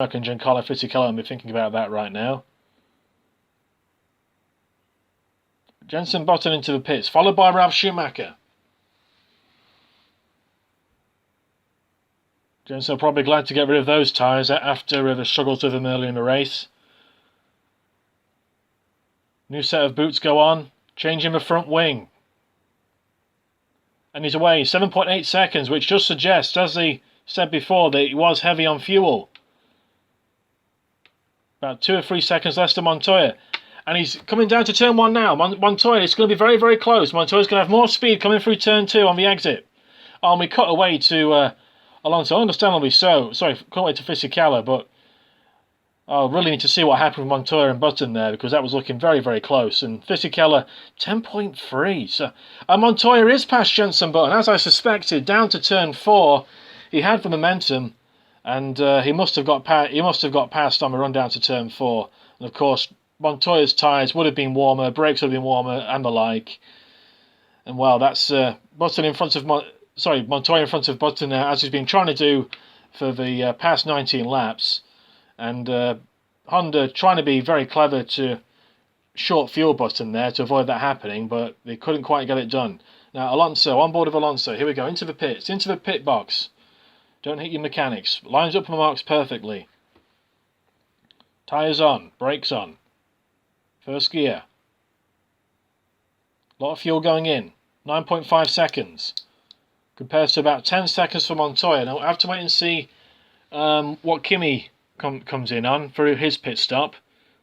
and Giancarlo Fisichella be thinking about that right now. Jenson Button into the pits, followed by Ralf Schumacher. Jenson probably glad to get rid of those tyres after the struggles with them earlier in the race. New set of boots go on, changing the front wing. And he's away, 7.8 seconds, which just suggests, as he said before, that he was heavy on fuel. About 2 or 3 seconds less to Montoya. And he's coming down to turn 1 now. Montoya, it's going to be very, very close. Montoya's going to have more speed coming through turn 2 on the exit. And we cut away to Alonso, understandably so. Sorry, cut away to Fisichella, but I really need to see what happened with Montoya and Button there, because that was looking very, very close. And Fisichella, 10.3. So Montoya is past Jenson Button, as I suspected, down to turn 4. He had the momentum, and he must have got past on the run down to turn 4. And of course, Montoya's tyres would have been warmer, brakes would have been warmer, and the like. And well, that's Button in front of Montoya in front of Button now, as he's been trying to do for the past 19 laps. And Honda trying to be very clever to short fuel Button there to avoid that happening, but they couldn't quite get it done. Now Alonso, on board of Alonso, here we go, into the pits, into the pit box. Don't hit your mechanics. Lines up the marks perfectly. Tyres on, brakes on. First gear. A lot of fuel going in. 9.5 seconds. Compares to about 10 seconds for Montoya. Now we'll have to wait and see what Kimi comes in on for his pit stop.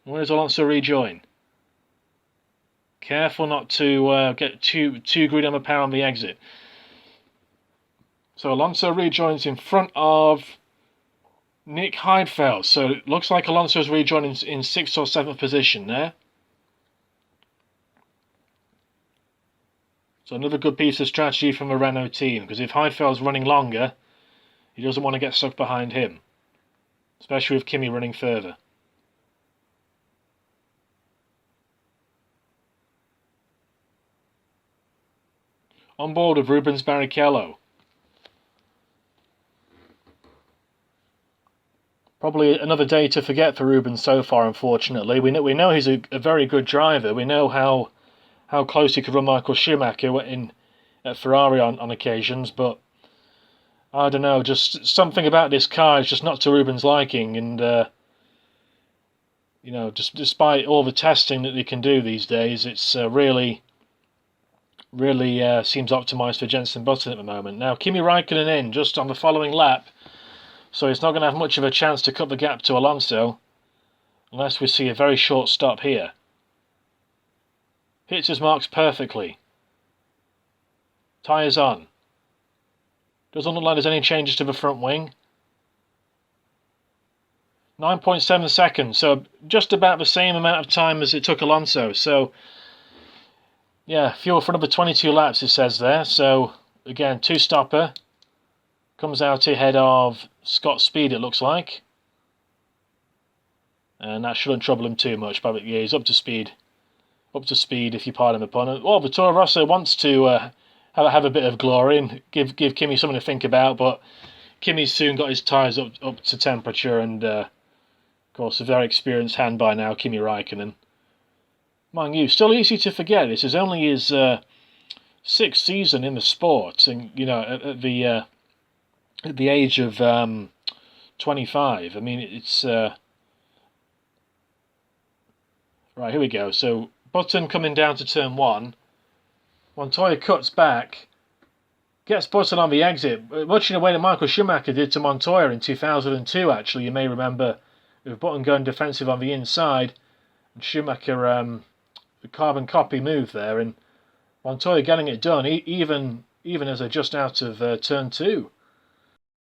Where does Alonso rejoin? Careful not to get too greedy on the power on the exit. So Alonso rejoins in front of Nick Heidfeld. So it looks like Alonso's rejoining in 6th or 7th position there. So another good piece of strategy from the Renault team, because if Heidfeld's running longer, he doesn't want to get stuck behind him, especially with Kimi running further. On board with Rubens Barrichello. Probably another day to forget for Rubens so far, unfortunately. We know he's a very good driver. We know how close he could run Michael Schumacher at Ferrari on occasions, but I don't know, just something about this car is just not to Rubens' liking, and you know, just despite all the testing that they can do these days, it's really seems optimised for Jenson Button at the moment. Now Kimi Raikkonen in just on the following lap, so he's not going to have much of a chance to cut the gap to Alonso unless we see a very short stop here. Hits his marks perfectly. Tyres on. Doesn't look like there's any changes to the front wing. 9.7 seconds, so just about the same amount of time as it took Alonso. So, yeah, fuel for another 22 laps, it says there. So, again, two-stopper. Comes out ahead of Scott Speed, it looks like. And that shouldn't trouble him too much, but yeah, he's up to speed. Up to speed, if you pardon the pun. Well, the Toro Rosso wants to have a bit of glory and give Kimi something to think about, but Kimi's soon got his tyres up to temperature, and of course, a very experienced hand by now, Kimi Raikkonen. Mind you, still easy to forget, this is only his 6th season in the sport, and you know, at the age of 25. I mean, it's right, here we go. So Button coming down to turn 1. Montoya cuts back, gets Button on the exit, much in the way that Michael Schumacher did to Montoya in 2002, actually. You may remember, with Button going defensive on the inside, and Schumacher, the carbon copy move there, and Montoya getting it done, even as they're just out of turn 2.